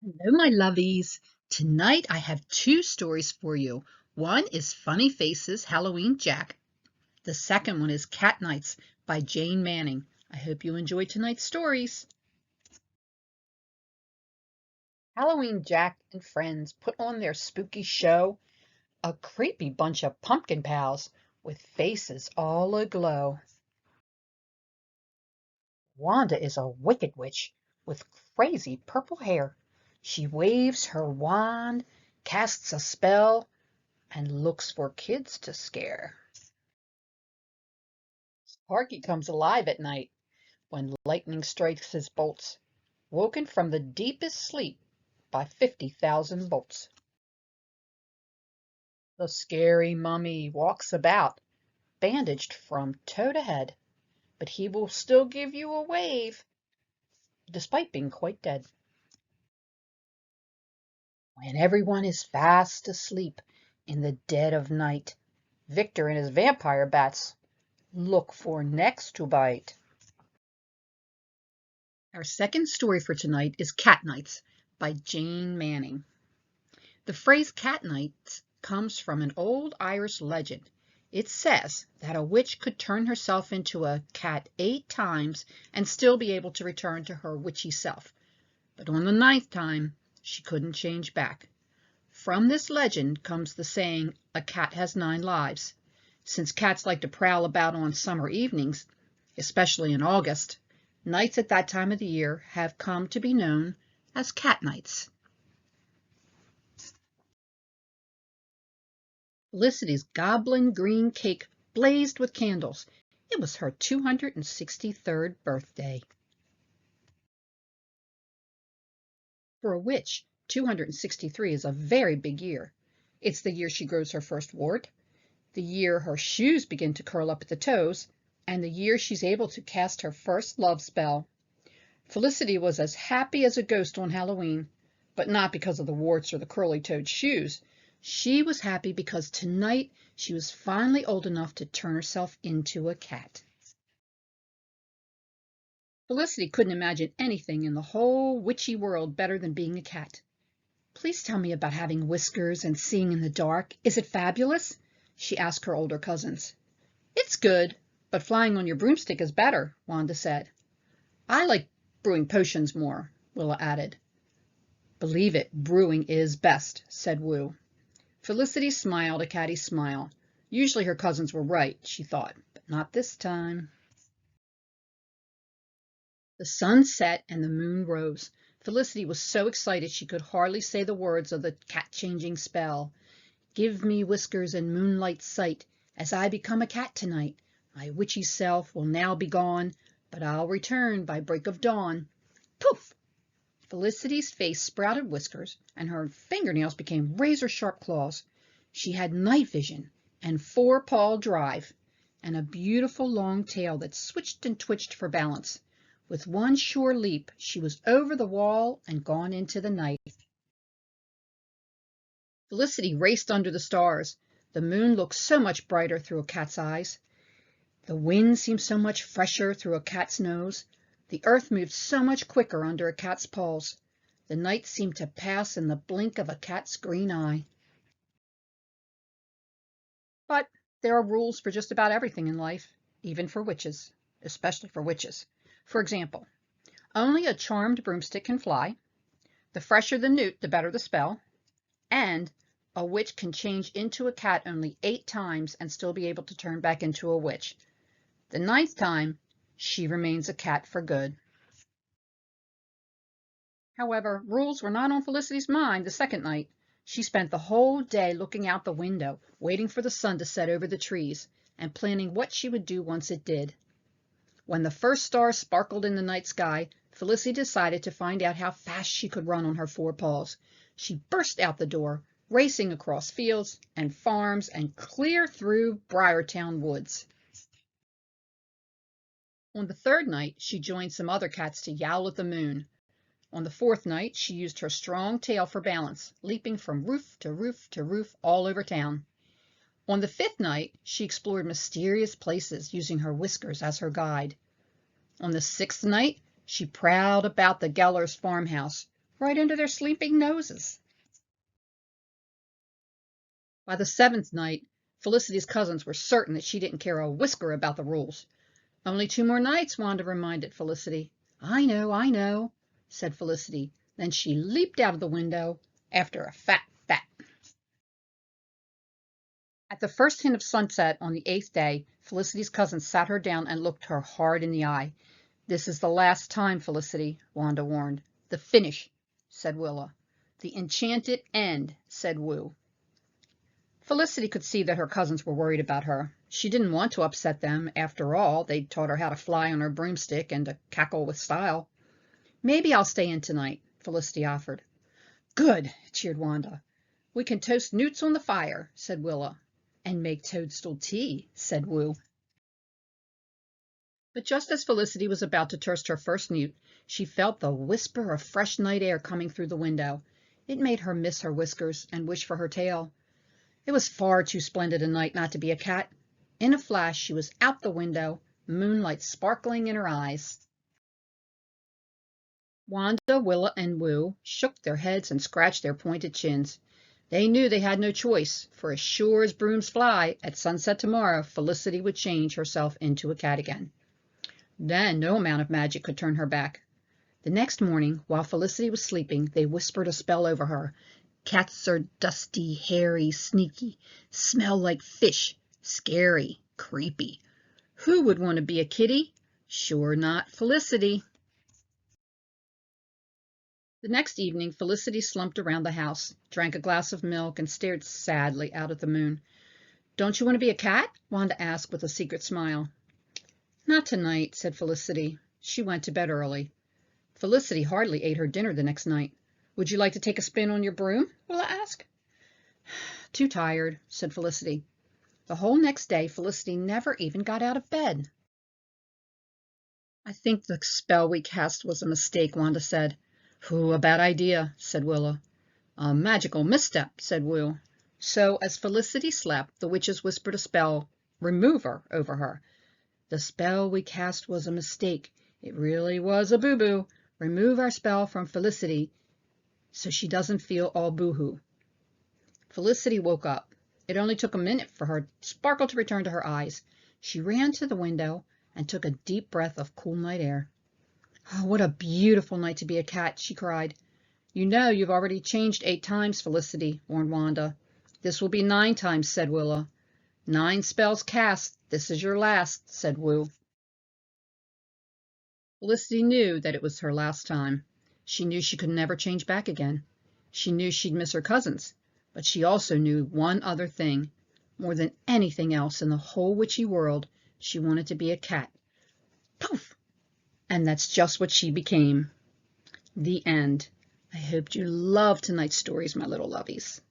Hello, my lovies. Tonight I have two stories for you. One is Funny Faces Halloween Jack. The second one is Cat Nights by Jane Manning. I hope you enjoy tonight's stories. Halloween Jack and friends put on their spooky show, a creepy bunch of pumpkin pals with faces all aglow. Wanda is a wicked witch with crazy purple hair. She waves her wand, casts a spell, and looks for kids to scare. Sparky comes alive at night when lightning strikes his bolts, woken from the deepest sleep by 50,000 volts. The scary mummy walks about, bandaged from toe to head, but he will still give you a wave, despite being quite dead. When everyone is fast asleep in the dead of night, Victor and his vampire bats look for necks to bite. Our second story for tonight is Cat Nights by Jane Manning. The phrase cat nights comes from an old Irish legend. It says that a witch could turn herself into a cat 8 times and still be able to return to her witchy self. But on the 9th time, she couldn't change back. From this legend comes the saying, a cat has 9 lives. Since cats like to prowl about on summer evenings, especially in August, nights at that time of the year have come to be known as cat nights. Felicity's goblin green cake blazed with candles. It was her 263rd birthday. For a witch, 263 is a very big year. It's the year she grows her first wart, the year her shoes begin to curl up at the toes, and the year she's able to cast her first love spell. Felicity was as happy as a ghost on Halloween, but not because of the warts or the curly-toed shoes. She was happy because tonight she was finally old enough to turn herself into a cat. Felicity couldn't imagine anything in the whole witchy world better than being a cat. "Please tell me about having whiskers and seeing in the dark. Is it fabulous?" she asked her older cousins. "It's good, but flying on your broomstick is better," Wanda said. "I like brewing potions more," Willa added. "Believe it, brewing is best," said Woo. Felicity smiled a catty smile. Usually her cousins were right, she thought, but not this time. The sun set and the moon rose. Felicity was so excited she could hardly say the words of the cat-changing spell. "Give me whiskers and moonlight sight, as I become a cat tonight. My witchy self will now be gone, but I'll return by break of dawn." Poof! Felicity's face sprouted whiskers, and her fingernails became razor-sharp claws. She had night vision and 4-paw drive, and a beautiful long tail that switched and twitched for balance. With one sure leap, she was over the wall and gone into the night. Felicity raced under the stars. The moon looked so much brighter through a cat's eyes. The wind seemed so much fresher through a cat's nose. The earth moved so much quicker under a cat's paws. The night seemed to pass in the blink of a cat's green eye. But there are rules for just about everything in life, even for witches, especially for witches. For example, only a charmed broomstick can fly. The fresher the newt, the better the spell. And a witch can change into a cat only 8 times and still be able to turn back into a witch. The 9th time, she remains a cat for good. However, rules were not on Felicity's mind the second night. She spent the whole day looking out the window, waiting for the sun to set over the trees, and planning what she would do once it did. When the first star sparkled in the night sky, Felicity decided to find out how fast she could run on her 4 paws. She burst out the door, racing across fields and farms and clear through Briartown woods. On the 3rd night, she joined some other cats to yowl at the moon. On the 4th night, she used her strong tail for balance, leaping from roof to roof to roof all over town. On the 5th night, she explored mysterious places, using her whiskers as her guide. On the 6th night, she prowled about the Gellers farmhouse, right under their sleeping noses. By the seventh night, Felicity's cousins were certain that she didn't care a whisker about the rules. "Only 2 more nights," Wanda reminded Felicity. I know," said Felicity. Then she leaped out of the window after a fat. At the first hint of sunset on the 8th day, Felicity's cousins sat her down and looked her hard in the eye. "This is the last time, Felicity," Wanda warned. "The finish," said Willa. "The enchanted end," said Woo. Felicity could see that her cousins were worried about her. She didn't want to upset them. After all, they'd taught her how to fly on her broomstick and to cackle with style. "Maybe I'll stay in tonight," Felicity offered. "Good," cheered Wanda. "We can toast newts on the fire," said Willa. "And make toadstool tea," said Woo. But just as Felicity was about to toast her first newt, she felt the whisper of fresh night air coming through the window. It made her miss her whiskers and wish for her tail. It was far too splendid a night not to be a cat. In a flash she was out the window, moonlight sparkling in her eyes. Wanda, Willa, and Woo shook their heads and scratched their pointed chins. They knew they had no choice, for as sure as brooms fly, at sunset tomorrow Felicity would change herself into a cat again. Then no amount of magic could turn her back. The next morning, while Felicity was sleeping, they whispered a spell over her. "Cats are dusty, hairy, sneaky, smell like fish, scary, creepy. Who would want to be a kitty? Sure not Felicity." The next evening Felicity slumped around the house, drank a glass of milk, and stared sadly out at the moon. "Don't you want to be a cat?" Wanda asked with a secret smile. "Not tonight," said Felicity. She went to bed early. Felicity hardly ate her dinner the next night. "Would you like to take a spin on your broom?" Willa asked. "Too tired," said Felicity. The whole next day Felicity never even got out of bed. "I think the spell we cast was a mistake," Wanda said. "Whew, a bad idea," said Willa. "A magical misstep," said Woo. So as Felicity slept, the witches whispered a spell remover over her. "The spell we cast was a mistake. It really was a boo-boo. Remove our spell from Felicity so she doesn't feel all boo-hoo." Felicity woke up. It only took a minute for her sparkle to return to her eyes. She ran to the window and took a deep breath of cool night air. "Oh, what a beautiful night to be a cat," she cried. "You know you've already changed 8 times, Felicity," warned Wanda. "This will be 9 times," said Willa. "9 spells cast. This is your last," said Woo. Felicity knew that it was her last time. She knew she could never change back again. She knew she'd miss her cousins. But she also knew one other thing. More than anything else in the whole witchy world, she wanted to be a cat. Poof! And that's just what she became. The end. I hoped you loved tonight's stories, my little lovies.